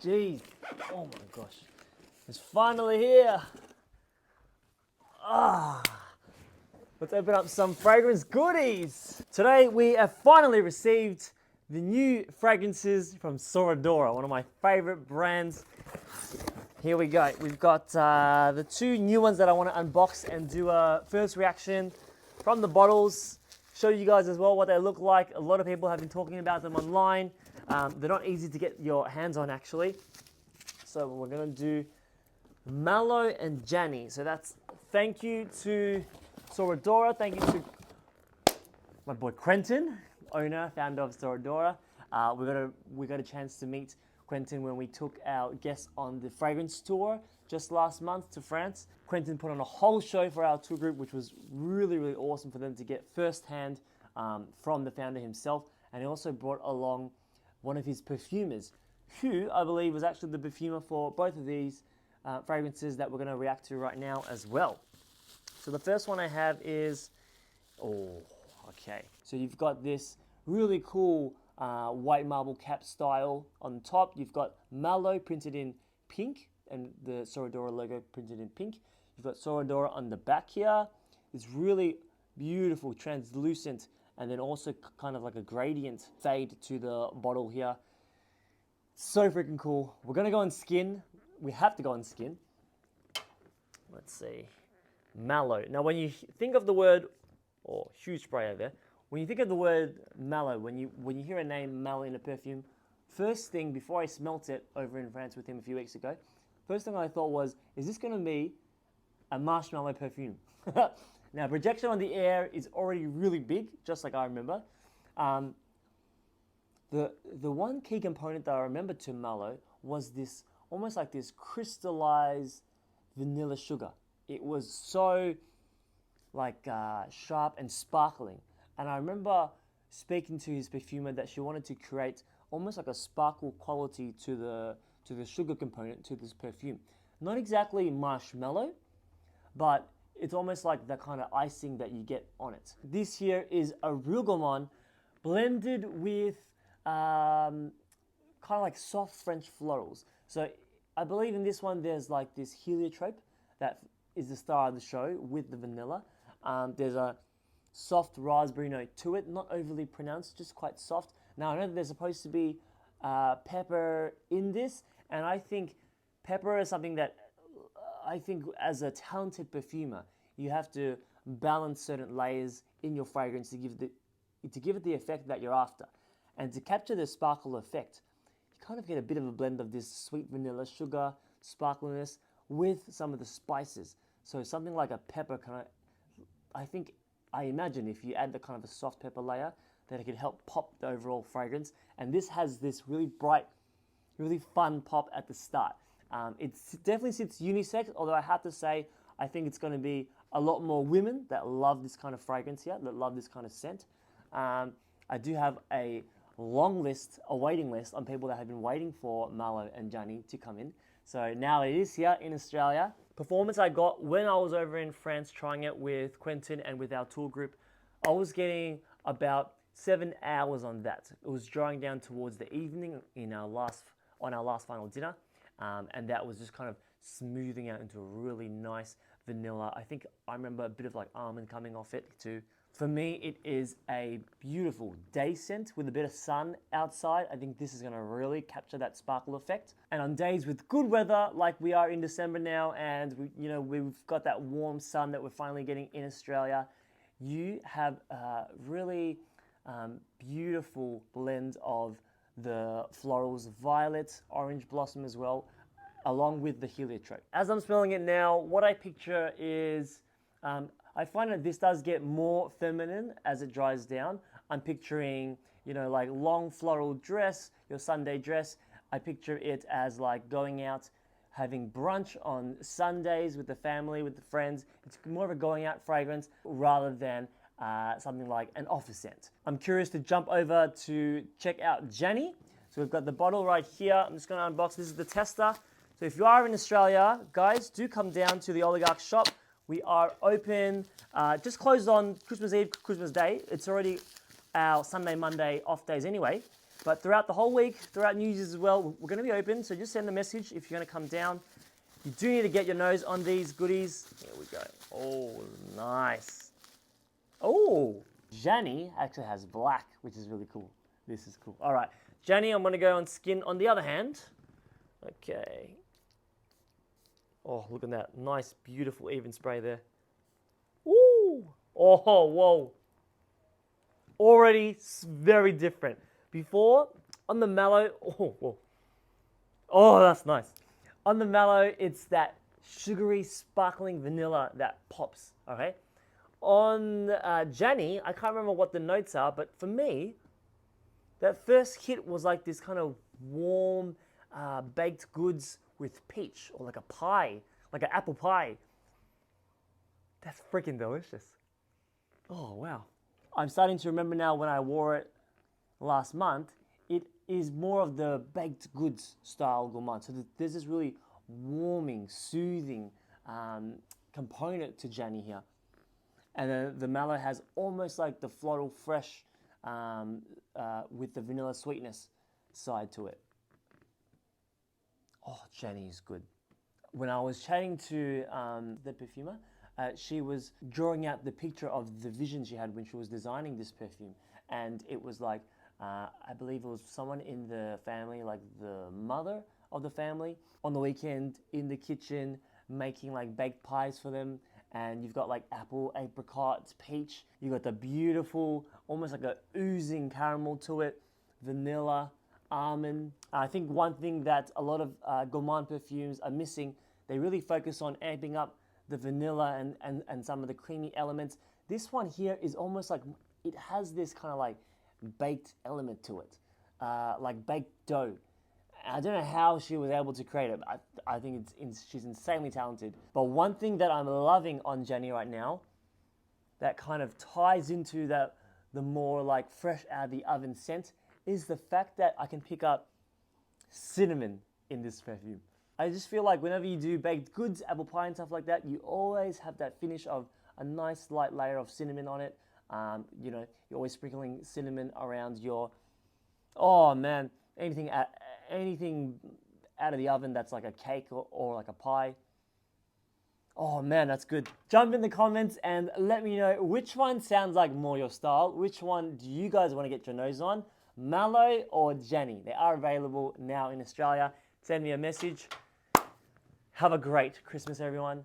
Jeez. Oh my gosh. It's finally here. Let's open up some fragrance goodies. Today we have finally received the new fragrances from Sora Dora, one of my favorite brands. Here we go. We've got the two new ones that I want to unbox and do a first reaction from the bottles. Show you guys as well what they look like. A lot of people have been talking about them online. They're not easy to get your hands on actually. So we're going to do Mallow and JANY. So that's thank you to Sora Dora. Thank you to my boy Quentin, owner, founder of Sora Dora. We got a chance to meet Quentin when we took our guests on the fragrance tour just last month to France. Quentin put on a whole show for our tour group, which was really, really awesome for them to get firsthand from the founder himself. And he also brought along one of his perfumers, who I believe was actually the perfumer for both of these fragrances that we're going to react to right now as well. So the first one I have is, okay. So you've got this really cool white marble cap style on top. You've got Mallow printed in pink and the Sora Dora logo printed in pink. You've got Sora Dora on the back here. It's really beautiful, translucent, and then also kind of like a gradient fade to the bottle here. So freaking cool. We're gonna go on skin. We have to go on skin. Let's see. Mallow. Now when you think of the word, huge spray over there. When you think of the word mallow, when you hear a name mallow in a perfume, first thing before I smelt it over in France with him a few weeks ago, first thing I thought was, is this gonna be a marshmallow perfume? Now projection on the air is already really big, just like I remember. The one key component that I remember to mallow was this, almost like this crystallized vanilla sugar. It was so like sharp and sparkling. And I remember speaking to his perfumer that she wanted to create almost like a sparkle quality to the sugar component to this perfume. Not exactly marshmallow, but it's almost like the kind of icing that you get on it. This here is a real gourmand blended with kind of like soft French florals. So I believe in this one there's like this heliotrope that is the star of the show with the vanilla. There's a soft raspberry note to it, not overly pronounced, just quite soft. Now I know that there's supposed to be pepper in this, and I think pepper is something that I think as a talented perfumer, you have to balance certain layers in your fragrance to give it the effect that you're after. And to capture the sparkle effect, you kind of get a bit of a blend of this sweet vanilla sugar, sparkliness, with some of the spices. So something like a pepper I imagine if you add the kind of a soft pepper layer, that it could help pop the overall fragrance. And this has this really bright, really fun pop at the start. It definitely sits unisex, although I have to say, I think it's going to be a lot more women that love this kind of fragrance here, that love this kind of scent. I do have a long list, a waiting list on people that have been waiting for Mallow and JANY to come in. So now it is here in Australia. Performance I got when I was over in France trying it with Quentin and with our tour group, I was getting about 7 hours on that. It was drying down towards the evening on our last final dinner, and that was just kind of smoothing out into a really nice vanilla. I think I remember a bit of like almond coming off it too. For me, it is a beautiful day scent with a bit of sun outside. I think this is gonna really capture that sparkle effect. And on days with good weather, like we are in December now, and we've got that warm sun that we're finally getting in Australia, you have a really beautiful blend of the florals, violet, orange blossom as well, along with the heliotrope. As I'm smelling it now, what I picture is, I find that this does get more feminine as it dries down. I'm picturing, like long floral dress, your Sunday dress. I picture it as like going out, having brunch on Sundays with the family, with the friends. It's more of a going out fragrance rather than something like an office scent. I'm curious to jump over to check out JANY. So we've got the bottle right here. I'm just gonna unbox. This is the tester. So if you are in Australia, guys, do come down to the Oligarch shop. We are open, just closed on Christmas Eve, Christmas Day. It's already our Sunday, Monday off days anyway. But throughout the whole week, throughout New Year's as well, we're going to be open. So just send a message if you're going to come down. You do need to get your nose on these goodies. Here we go. Oh, nice. Oh, JANY actually has black, which is really cool. This is cool. All right, JANY, I'm going to go on skin on the other hand. Okay. Oh, look at that. Nice, beautiful, even spray there. Ooh. Oh, whoa. Already very different. Before, on the Mallow, oh, whoa. Oh, that's nice. On the Mallow, it's that sugary, sparkling vanilla that pops, okay? On JANY, I can't remember what the notes are, but for me, that first hit was like this kind of warm, baked goods with peach, or like a pie, like an apple pie. That's freaking delicious. Oh, wow. I'm starting to remember now when I wore it last month, it is more of the baked goods style gourmand. So there's this really warming, soothing component to JANY here. And then the Mallow has almost like the floral fresh with the vanilla sweetness side to it. Oh, JANY is good. When I was chatting to the perfumer, she was drawing out the picture of the vision she had when she was designing this perfume. And it was like, I believe it was someone in the family, like the mother of the family, on the weekend in the kitchen making like baked pies for them. And you've got like apple, apricot, peach. You've got the beautiful, almost like a oozing caramel to it, vanilla, almond. I think one thing that a lot of gourmand perfumes are missing, they really focus on amping up the vanilla and some of the creamy elements. This one here is almost like, it has this kind of like baked element to it, like baked dough. I don't know how she was able to create it. But I think she's insanely talented. But one thing that I'm loving on JANY right now, that kind of ties into the more like fresh out of the oven scent, is the fact that I can pick up cinnamon in this perfume. I just feel like whenever you do baked goods, apple pie and stuff like that, you always have that finish of a nice light layer of cinnamon on it. You know, you're always sprinkling cinnamon around your, oh man, anything out of the oven that's like a cake or like a pie. Oh man, that's good. Jump in the comments and let me know which one sounds like more your style. Which one do you guys want to get your nose on? Mallow or JANY? They are available now in Australia. Send me a message. Have a great Christmas, everyone.